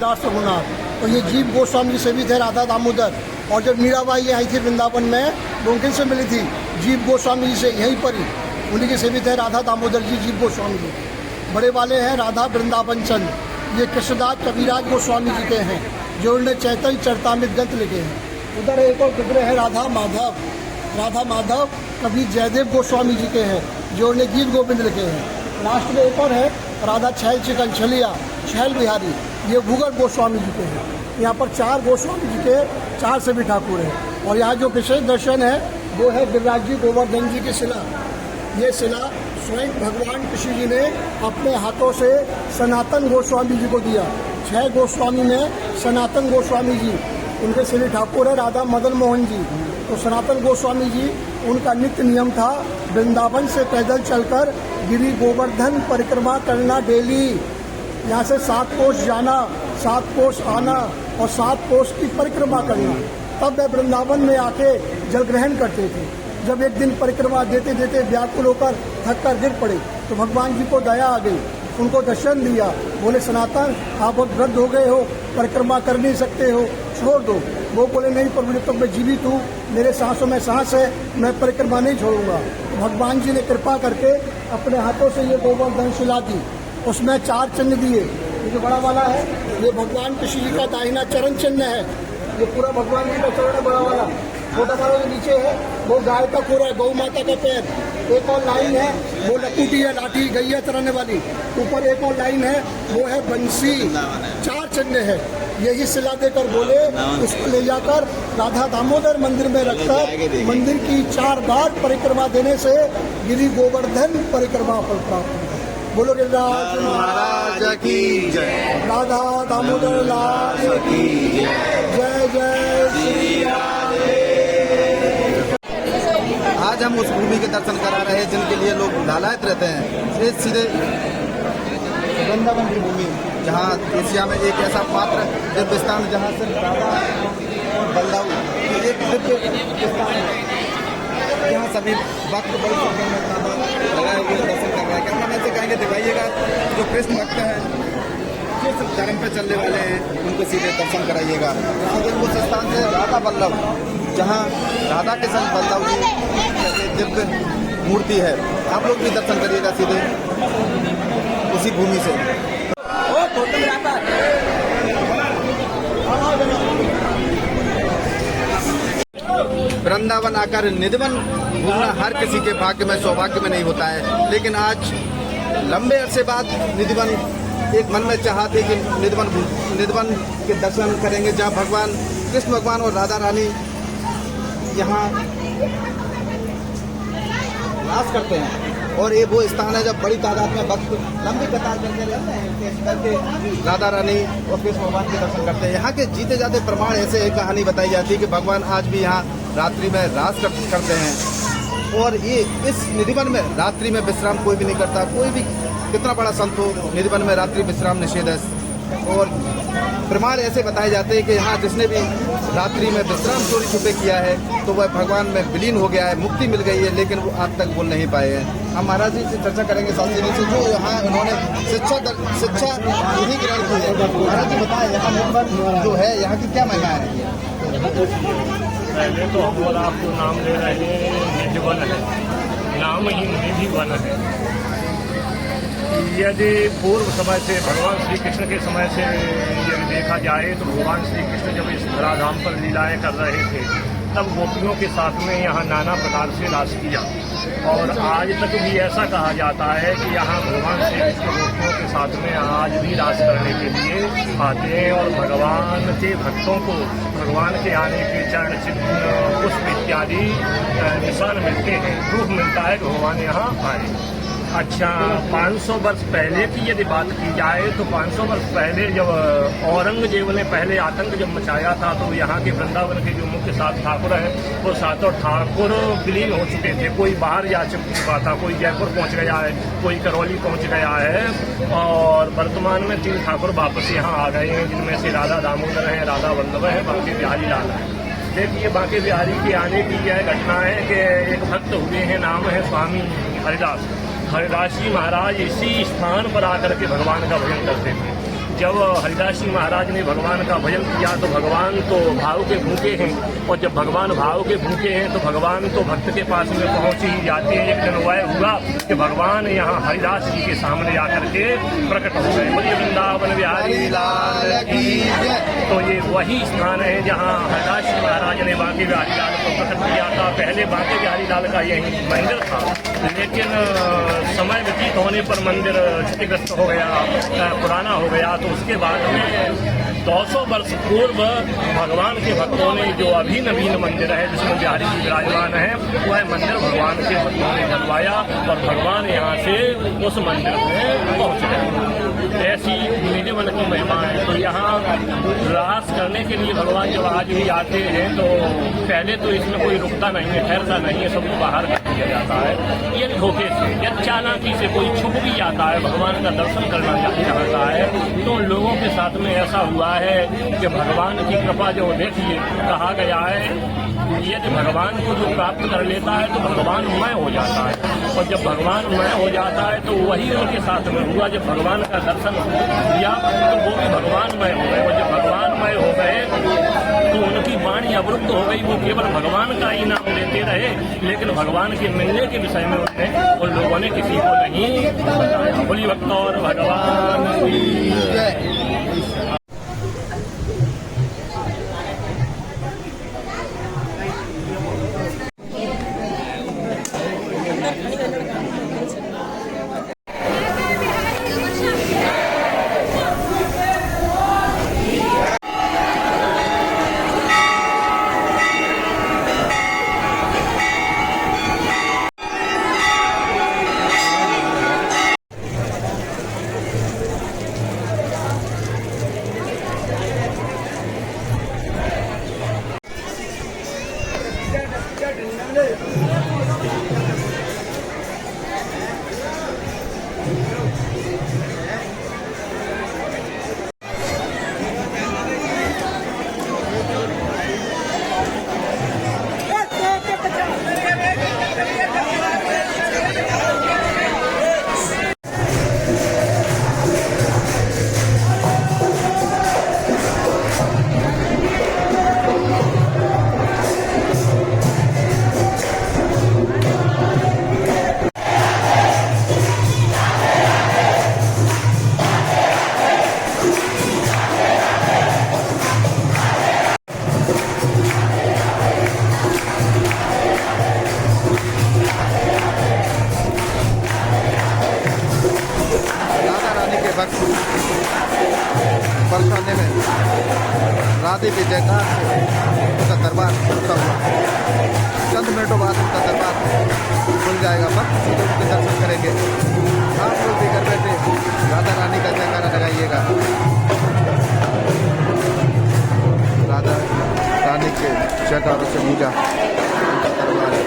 सिद्धार्थ रघुनाथ। और ये जीव गोस्वामी से भी थे राधा दामोदर। और जब मीराबाई आई थी वृंदावन में तो उनके से मिली थी जीव गोस्वामी जी से, यहीं पर ही उन्हीं के सेवित है राधा दामोदर जी जीव गोस्वामी जी। बड़े वाले हैं राधा वृंदावन चंद, ये कृष्णदास कविराज गोस्वामी जी के हैं जो उन्होंने चैतन्य चरितामृत ग्रंथ लिखे हैं। उधर एक और विग्रह है राधा माधव, राधा माधव कवि जयदेव गोस्वामी जी के हैं जो उन्होंने गीत गोविंद लिखे हैं। लास्ट में एक और है राधा छैल चिकन छलिया छैल बिहारी, ये भूगल गोस्वामी जी के हैं। यहाँ पर 4 गोस्वामी जी के 4 से भी ठाकुर हैं। और यहाँ जो विशेष दर्शन है वो है गिरिराज जी गोवर्धन जी की शिला। ये शिला स्वयं भगवान कृष्ण जी ने अपने हाथों से सनातन गोस्वामी जी को दिया। 6 गोस्वामी में सनातन गोस्वामी जी, उनके श्री ठाकुर है राधा मदन मोहन जी। तो सनातन गोस्वामी जी, उनका नित्य नियम था वृंदावन से पैदल चलकर गिरि गोवर्धन परिक्रमा करना डेली। यहाँ से 7 कोस जाना, 7 कोस आना और 7 कोस की परिक्रमा करना। तब वे वृंदावन में आके जल ग्रहण करते थे। जब एक दिन परिक्रमा देते देते व्याकुल होकर थक कर गिर पड़े तो भगवान जी को दया आ गई, उनको दर्शन दिया। बोले सनातन आप बहुत वृद्ध हो गए हो, परिक्रमा कर नहीं सकते हो, छोड़ दो। वो बोले नहीं प्रभु जब तक मैं जीवित हूँ, मेरे सांसों में सांस है, मैं परिक्रमा नहीं छोड़ूंगा। भगवान जी ने कृपा करके अपने हाथों से ये गोवर्धन शिला दी, उसमें 4 चिन्ह दिए। ये जो बड़ा वाला है ये भगवान कृष्ण जी का दाहिना चरण चिन्ह है। ये पूरा भगवान जी का चरण है बड़ा वाला। छोटा वाला जो नीचे है वो गाय का खुर है, गौ माता का पैर। एक और लाइन है वो लकुटी है, लाठी गैया चराने वाली। ऊपर एक और लाइन है वो है बंसी। 4 चिन्ह है। यही शिला देकर बोले उसको ले जाकर राधा दामोदर मंदिर में रखकर मंदिर की 4 बार परिक्रमा देने से गिरि गोवर्धन परिक्रमा फल प्राप्त होगा। बोलो गिरिराज महाराज की जय, राधा दामोदर लाल की जय, जय श्री राधे। आज हम उस भूमि के दर्शन करा रहे हैं जिनके लिए लोग लालायित रहते हैं। सीधे वृंदावन की भूमि, जहाँ एशिया में एक ऐसा मात्र दिव्य स्थान जहाँ से राधा और बलदाऊ एक दिव्य स्थान है, यहाँ सभी भक्त बड़ी संख्या में लगाए हुए दर्शन कर रहे हैं। कैमरा मैन से कहेंगे दिखाइएगा जो कृष्ण भक्त हैं, जिस धर्म पे चलने वाले हैं, उनको सीधे दर्शन कराइएगा। सीधे उस स्थान से राधा वल्लभ, जहाँ राधा के संग बलदाऊ जी दिव्य मूर्ति है, आप लोग भी दर्शन करिएगा सीधे उसी भूमि से। वृंदावन आकर निधिवन घूमना हर किसी के भाग्य में सौभाग्य में नहीं होता है, लेकिन आज लंबे अरसे बाद निधिवन एक मन में चाहा थी कि निधिवन के दर्शन करेंगे, जहाँ भगवान कृष्ण भगवान और राधा रानी यहाँ वास करते हैं। और ये वो स्थान है जब बड़ी तादाद में भक्त लंबी कतार करके रहते हैं करके राधा रानी और कृष्ण भगवान के दर्शन करते हैं। यहाँ के जीते जाते प्रमाण ऐसे एक कहानी बताई जाती है कि भगवान आज भी यहाँ रात्रि में रास करते हैं। और ये इस निधिवन में रात्रि में विश्राम कोई भी नहीं करता। कोई भी कितना बड़ा संत हो, निधिवन में रात्रि विश्राम निषेध है। और प्रमाण ऐसे बताए जाते हैं कि यहाँ जिसने भी रात्रि में विश्राम चोरी छुपे किया है तो वह भगवान में विलीन हो गया है, मुक्ति मिल गई है, लेकिन वो आज तक बोल नहीं पाए हैं। हम महाराज जी से चर्चा करेंगे शास्त्री जी से, जो यहाँ उन्होंने शिक्षा यही ग्रहण की है। महाराज जी बताएं यहाँ निधिवन जो है यहाँ की क्या महिमा है? पहले तो हम आपको नाम ले रहे हैं निधिवन है, नाम ही निधिवन है। यदि पूर्व समय से भगवान श्री कृष्ण के समय से यदि देखा जाए तो भगवान श्री कृष्ण जब इस धराधाम पर लीलाएं कर रहे थे तब गोपियों के साथ में यहाँ नाना प्रकार से रास किया। और आज तक भी ऐसा कहा जाता है कि यहाँ भगवान श्री कृष्ण गोपियों के साथ में आज भी रास करने के लिए आते हैं। और भगवान के भक्तों को भगवान के आने के चरण चिन्ह पुष्प इत्यादि निशान मिलते हैं, प्रूफ मिलता है कि भगवान यहाँ आए। अच्छा, 500 वर्ष पहले की यदि बात की जाए तो 500 वर्ष पहले जब औरंगजेब ने पहले आतंक जब मचाया था तो यहाँ के वृंदावन के जो मुख्य 7 ठाकुर हैं वो 7 ठाकुर विलीन हो चुके थे। कोई बाहर जा चुका था, कोई जयपुर पहुँच गया है, कोई करौली पहुँच गया है। और वर्तमान में 3 ठाकुर वापस यहाँ आ गए हैं, जिनमें से राधा दामोदर हैं, राधा वल्लभ है, बाकी बिहारी लाल है। देखिए बाकी बिहारी के आने की यह घटना है कि एक भक्त हुए हैं, नाम है स्वामी हरिदास। हरिदास जी महाराज इसी स्थान पर आकर के भगवान का भजन करते थे। जब हरिदास जी महाराज ने भगवान का भजन किया तो भगवान तो भाव के भूखे हैं, और जब भगवान भाव के भूखे हैं तो भगवान तो भक्त के पास में पहुंच ही जाते हैं। एक दिन वह हुआ कि भगवान यहाँ हरिदास जी के सामने आकर के प्रकट हो गए। बोलिए वृंदावन बिहारी लाल की जय। तो ये वही स्थान है जहाँ हरिदास जी महाराज ने बांके बिहारी लाल को प्रकट किया था। पहले बांके बिहारी लाल का यही मंदिर था, लेकिन समय व्यतीत होने पर मंदिर क्षतिग्रस्त हो गया, पुराना हो गया। तो उसके बाद में 200 वर्ष पूर्व भगवान के भक्तों ने जो अभी नवीन मंदिर है जिसमें बिहारी जी विराजमान है, वह मंदिर भगवान के भक्तों ने बनवाया और भगवान यहाँ से उस मंदिर में पहुँच गए। ऐसी मेरे मन की महिमा है। तो यहाँ रास करने के लिए भगवान जब आज भी आते हैं तो पहले तो इसमें कोई रुकता नहीं है, ठहरता नहीं है, सबको बाहर कर दिया जाता है। ये धोखे से या चालाकी से कोई छुप भी जाता है, भगवान का दर्शन करना चाहता है। तो लोगों के साथ में ऐसा हुआ है कि भगवान की कृपा जो देखिए कहा गया है, यदि भगवान को जो प्राप्त कर लेता है तो भगवान मय हो जाता है, और जब भगवान मय हो जाता है तो वही उनके साथ में हुआ। जब भगवान का दर्शन किया तो वो भी भगवानमय हो गए, और जब भगवानमय हो गए तो उनकी वाणी अवरुद्ध हो गई। वो केवल भगवान का ही नाम लेते रहे, लेकिन भगवान के मिलने के विषय में उन लोगों ने किसी को नहीं बताया। बोली भक्त और भगवान की जय। बरसाने में राधे के जयकार से उसका दरबार खुलता हुआ। चंद मिनटों बाद उसका दरबार खुल जाएगा, भक्त सीधे उसके दर्शन करेंगे। आप लोग भी घर बैठे राधा रानी का जयकारा लगाइएगा। राधा रानी के जयकारों से पूजा उनका दरबार है।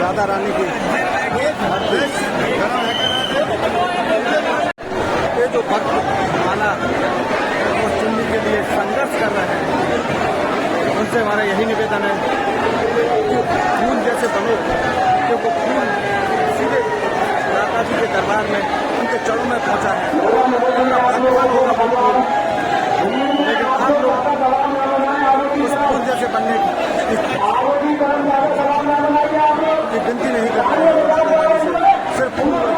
राधा रानी की ये जो भक्त माला वो चुनने के लिए संघर्ष कर रहे हैं, उनसे हमारा यही निवेदन है कि फूल जैसे बनो, क्योंकि फूल सीधे राधा जी के दरबार में उनके चरणों में पहुंचा है। लेकिन आप लोग उस फूल जैसे बनने की विनती नहीं कर रहे हैं, सिर्फ फूल और